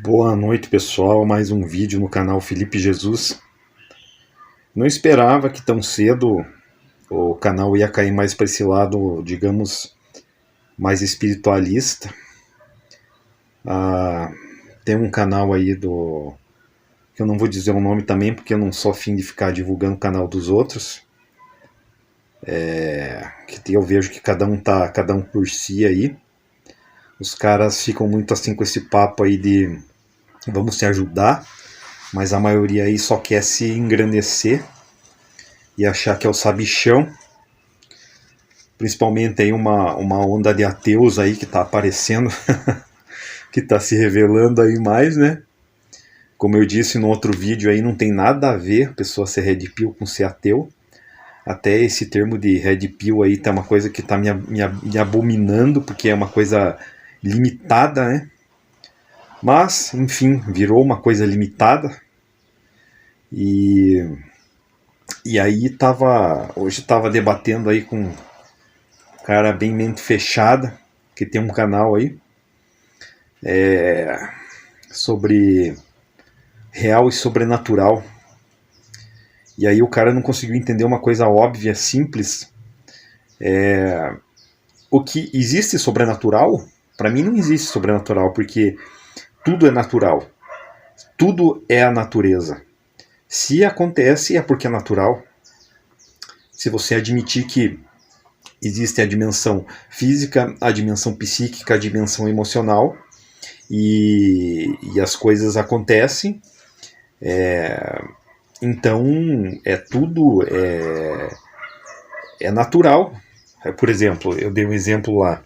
Boa noite, pessoal. Mais um vídeo no canal Felipe Jesus. Não esperava que tão cedo o canal ia cair mais para esse lado, digamos, mais espiritualista. Tem um canal aí que eu não vou dizer o nome também, porque eu não sou afim de ficar divulgando o canal dos outros. Que eu vejo que cada um por si aí. Os caras ficam muito assim com esse papo aí de vamos se ajudar, mas a maioria aí só quer se engrandecer e achar que é o sabichão. Principalmente aí uma onda de ateus aí que tá aparecendo, que tá se revelando aí mais, né? Como eu disse no outro vídeo aí, não tem nada a ver a pessoa ser red pill com ser ateu. Até esse termo de red pill aí tá uma coisa que tá me abominando, porque é uma coisa limitada, né? Mas, enfim, virou uma coisa limitada. E aí hoje tava debatendo aí com um cara bem mente fechada, que tem um canal aí, sobre real e sobrenatural. E aí o cara não conseguiu entender uma coisa óbvia, simples. O que existe sobrenatural, para mim não existe sobrenatural, porque tudo é natural. Tudo é a natureza. Se acontece, é porque é natural. Se você admitir que existe a dimensão física, a dimensão psíquica, a dimensão emocional, e as coisas acontecem, então tudo é natural. Por exemplo, eu dei um exemplo lá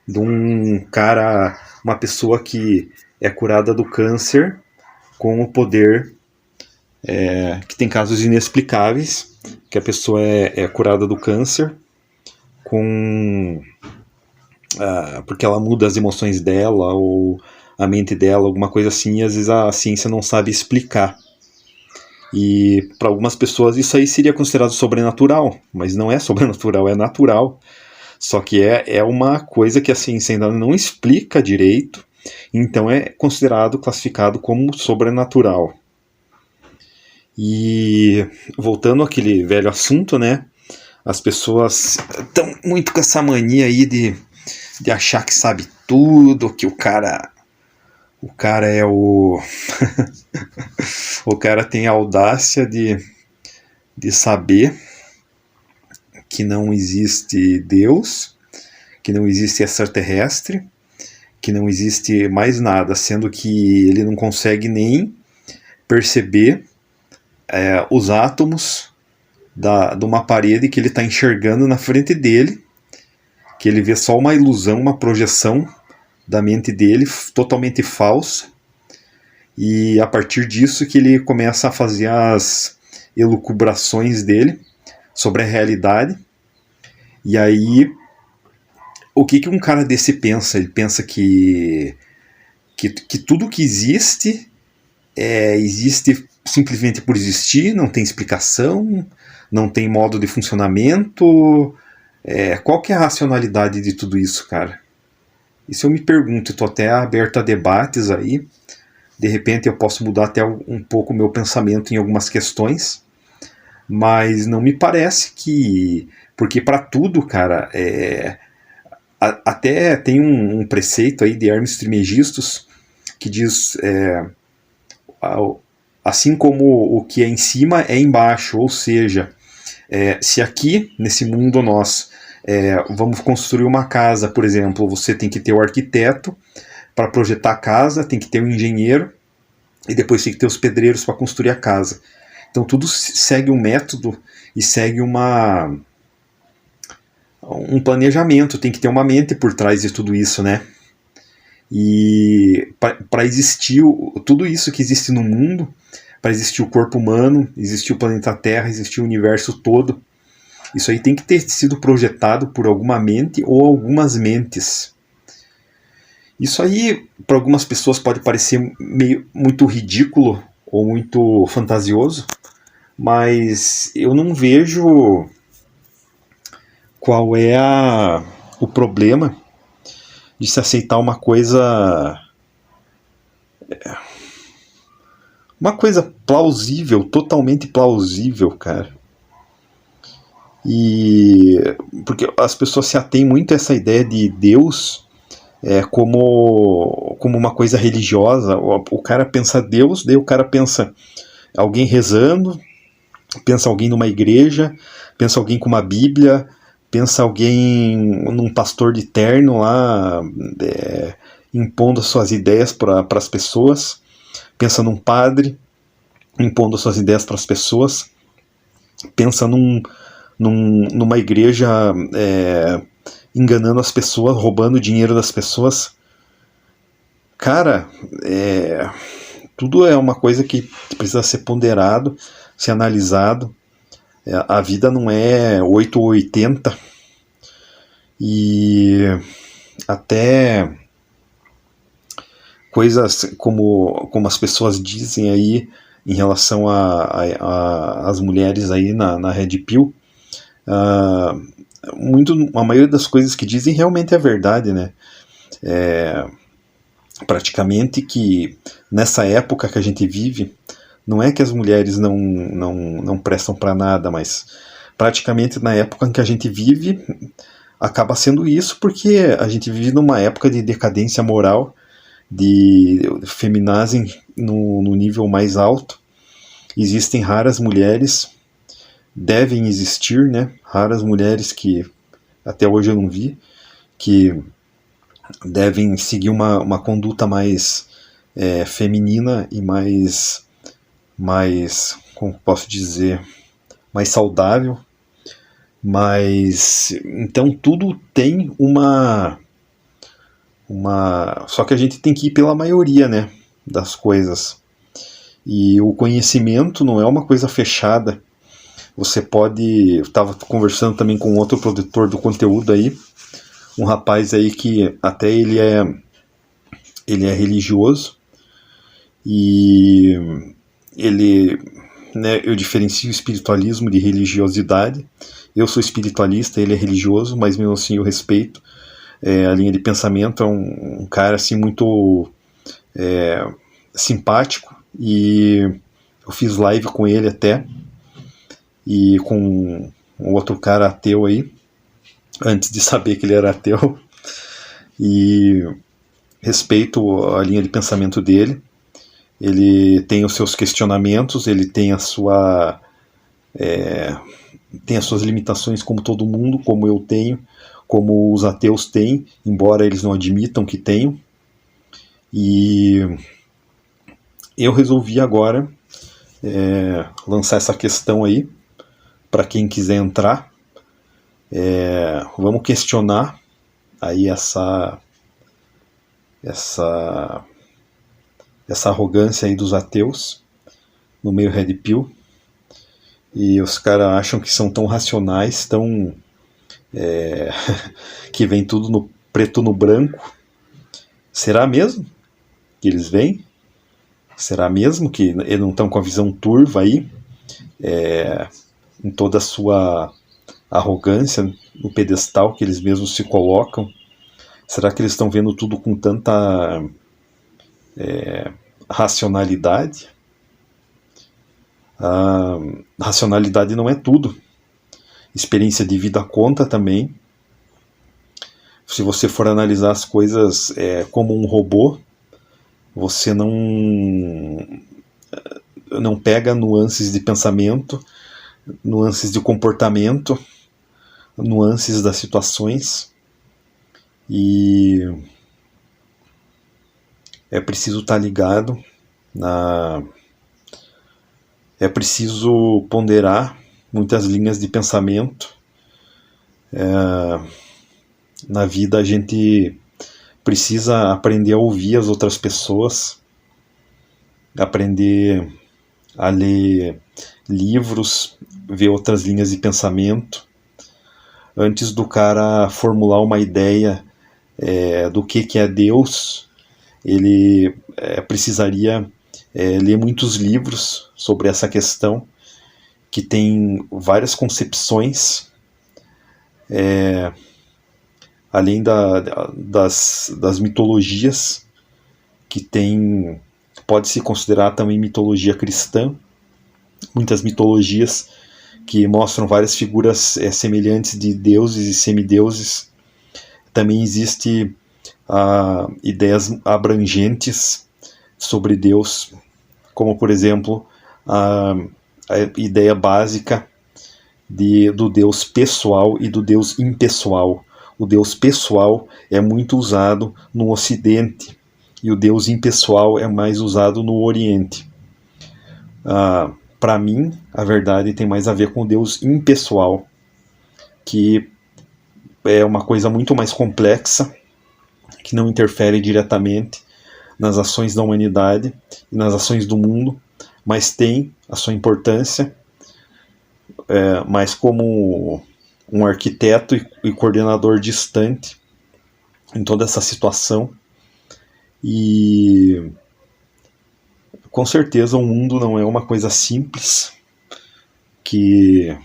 de um cara, uma pessoa que é curada do câncer com o poder, que tem casos inexplicáveis, que a pessoa é curada do câncer porque ela muda as emoções dela ou a mente dela, alguma coisa assim, e às vezes a ciência não sabe explicar. E para algumas pessoas isso aí seria considerado sobrenatural, mas não é sobrenatural, é natural. Só que é uma coisa que a ciência ainda não explica direito, então é considerado, classificado como sobrenatural. E voltando àquele velho assunto, né? As pessoas estão muito com essa mania aí de achar que sabe tudo, que o cara é o o cara tem a audácia de saber que não existe Deus, que não existe extraterrestre, que não existe mais nada, sendo que ele não consegue nem perceber os átomos de uma parede que ele está enxergando na frente dele, que ele vê só uma ilusão, uma projeção da mente dele, totalmente falsa, e a partir disso que ele começa a fazer as elucubrações dele sobre a realidade. E aí, o que um cara desse pensa? Ele pensa que tudo que existe existe simplesmente por existir, não tem explicação, não tem modo de funcionamento. Qual que é a racionalidade de tudo isso, cara? Isso eu me pergunto, estou até aberto a debates aí. De repente eu posso mudar até um pouco o meu pensamento em algumas questões, mas não me parece que... Porque para tudo, cara, até tem um preceito aí de Hermes Trismegistus que diz... assim como o que é em cima é embaixo, ou seja, se aqui, nesse mundo nós, vamos construir uma casa, por exemplo, você tem que ter o arquiteto para projetar a casa, tem que ter um engenheiro, e depois tem que ter os pedreiros para construir a casa. Então tudo segue um método e segue um planejamento, tem que ter uma mente por trás de tudo isso, né? E para existir tudo isso que existe no mundo, para existir o corpo humano, existir o planeta Terra, existir o universo todo, isso aí tem que ter sido projetado por alguma mente ou algumas mentes. Isso aí, para algumas pessoas, pode parecer muito ridículo ou muito fantasioso, mas eu não vejo qual é o problema de se aceitar uma coisa Uma coisa plausível, totalmente plausível, cara. E porque as pessoas se atêm muito a essa ideia de Deus como uma coisa religiosa. O cara pensa Deus, daí o cara pensa alguém rezando, pensa alguém numa igreja, pensa alguém com uma Bíblia, pensa alguém num pastor de terno lá, impondo as suas ideias para as pessoas, pensa num padre impondo as suas ideias para as pessoas, pensa numa igreja enganando as pessoas, roubando o dinheiro das pessoas. Cara, tudo é uma coisa que precisa ser ponderado, ser analisado. A vida não é 8 ou 80. E até coisas como as pessoas dizem aí em relação às mulheres aí na Red Pill, a maioria das coisas que dizem realmente é verdade, né? Praticamente que nessa época que a gente vive, não é que as mulheres não prestam para nada, mas praticamente na época em que a gente vive, acaba sendo isso, porque a gente vive numa época de decadência moral, de feminazem no nível mais alto. Existem raras mulheres, devem existir, né? Raras mulheres que até hoje eu não vi, que devem seguir uma conduta mais feminina e mais, como posso dizer, mais saudável. Mas então tudo tem só que a gente tem que ir pela maioria, né, das coisas. E o conhecimento não é uma coisa fechada. Você pode... Eu estava conversando também com outro produtor do conteúdo aí, um rapaz aí que até ele é religioso, e ele, né, eu diferencio espiritualismo de religiosidade. Eu sou espiritualista, ele é religioso, mas mesmo assim eu respeito a linha de pensamento. É um cara assim muito simpático, e eu fiz live com ele até, e com um outro cara ateu aí, antes de saber que ele era ateu, e respeito a linha de pensamento dele. Ele tem os seus questionamentos, ele tem tem as suas limitações, como todo mundo, como eu tenho, como os ateus têm, embora eles não admitam que tenham. E eu resolvi agora lançar essa questão aí para quem quiser entrar. Vamos questionar aí essa arrogância aí dos ateus no meio Red Pill. E os caras acham que são tão racionais, tão que vem tudo no preto no branco. Será mesmo que eles vêm? Será mesmo que eles não estão com a visão turva aí, em toda a sua arrogância, no pedestal que eles mesmos se colocam? Será que eles estão vendo tudo com tanta racionalidade? Racionalidade não é tudo. Experiência de vida conta também. Se você for analisar as coisas como um robô, você não pega nuances de pensamento, nuances de comportamento, nuances das situações. E é preciso estar ligado é preciso ponderar muitas linhas de pensamento. Na vida a gente precisa aprender a ouvir as outras pessoas, aprender a ler livros, ver outras linhas de pensamento, antes do cara formular uma ideia do que é Deus. Ele precisaria ler muitos livros sobre essa questão, que tem várias concepções, além das mitologias, que tem pode-se considerar também mitologia cristã, muitas mitologias que mostram várias figuras semelhantes de deuses e semideuses. Também existe ideias abrangentes sobre Deus, como por exemplo a ideia básica do Deus pessoal e do Deus impessoal. O Deus pessoal é muito usado no Ocidente e o Deus impessoal é mais usado no Oriente. Para mim, a verdade tem mais a ver com o Deus impessoal, que é uma coisa muito mais complexa, que não interfere diretamente nas ações da humanidade e nas ações do mundo, mas tem a sua importância, mas como um arquiteto e coordenador distante em toda essa situação. E com certeza o mundo não é uma coisa simples, que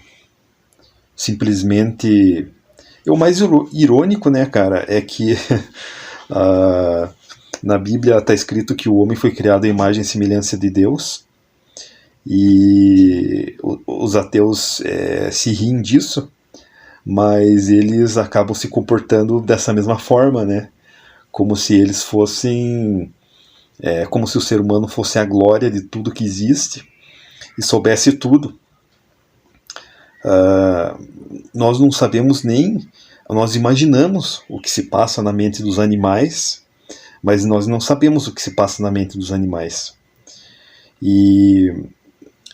simplesmente... O mais irônico, né, cara, é que na Bíblia está escrito que o homem foi criado à imagem e semelhança de Deus, e os ateus se riem disso, mas eles acabam se comportando dessa mesma forma, né? Como se eles fossem... como se o ser humano fosse a glória de tudo que existe e soubesse tudo. Nós não sabemos nem... Nós imaginamos o que se passa na mente dos animais, mas nós não sabemos o que se passa na mente dos animais. E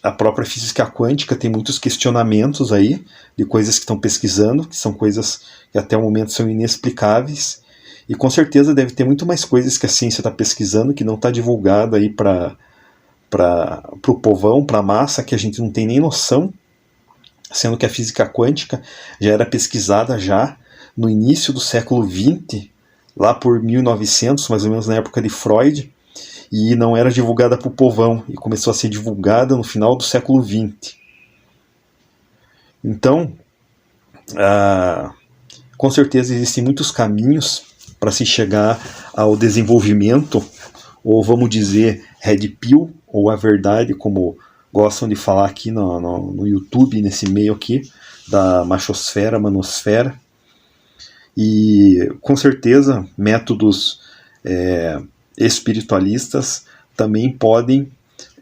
a própria física quântica tem muitos questionamentos aí de coisas que estão pesquisando, que são coisas que até o momento são inexplicáveis, e com certeza deve ter muito mais coisas que a ciência está pesquisando que não está divulgado aí para o povão, para a massa, que a gente não tem nem noção, sendo que a física quântica já era pesquisada já no início do século XX, lá por 1900, mais ou menos na época de Freud, e não era divulgada para o povão, e começou a ser divulgada no final do século XX. Então, com certeza existem muitos caminhos para se chegar ao desenvolvimento, ou vamos dizer, Red Pill, ou a verdade, como gostam de falar aqui no YouTube, nesse meio aqui, da machosfera, manosfera. E com certeza métodos espiritualistas também podem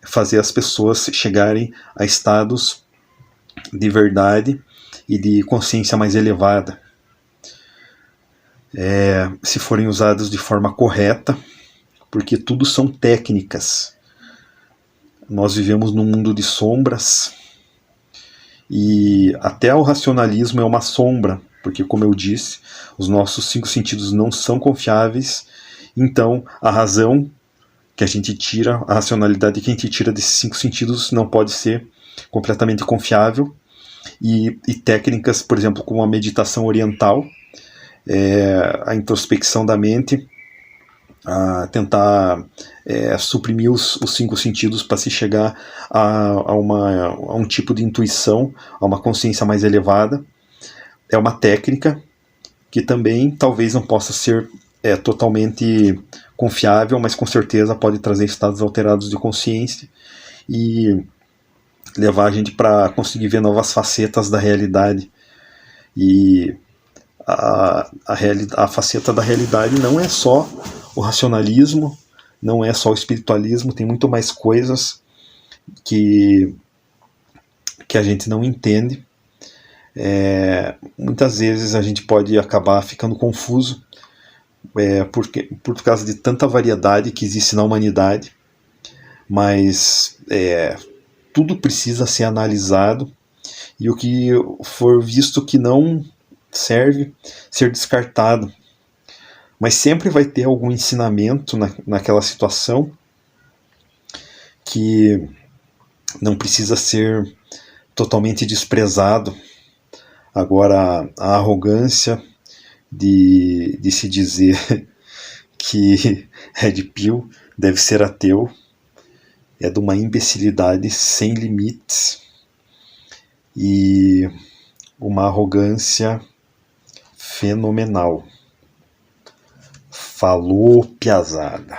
fazer as pessoas chegarem a estados de verdade e de consciência mais elevada, se forem usados de forma correta, porque tudo são técnicas. Nós vivemos num mundo de sombras, e até o racionalismo é uma sombra, porque, como eu disse, os nossos 5 sentidos não são confiáveis. Então a razão que a gente tira, a racionalidade que a gente tira desses 5 sentidos não pode ser completamente confiável. E técnicas, por exemplo, como a meditação oriental, a introspecção da mente, a tentar suprimir os 5 sentidos para se chegar a um tipo de intuição, a uma consciência mais elevada. É uma técnica que também talvez não possa ser totalmente confiável, mas com certeza pode trazer estados alterados de consciência e levar a gente para conseguir ver novas facetas da realidade. E a faceta da realidade não é só o racionalismo, não é só o espiritualismo, tem muito mais coisas que a gente não entende. Muitas vezes a gente pode acabar ficando confuso por causa de tanta variedade que existe na humanidade, mas tudo precisa ser analisado, e o que for visto que não serve, ser descartado. Mas sempre vai ter algum ensinamento naquela situação que não precisa ser totalmente desprezado. Agora, a arrogância de se dizer que Red Pill deve ser ateu é de uma imbecilidade sem limites e uma arrogância fenomenal. Falou, piazada.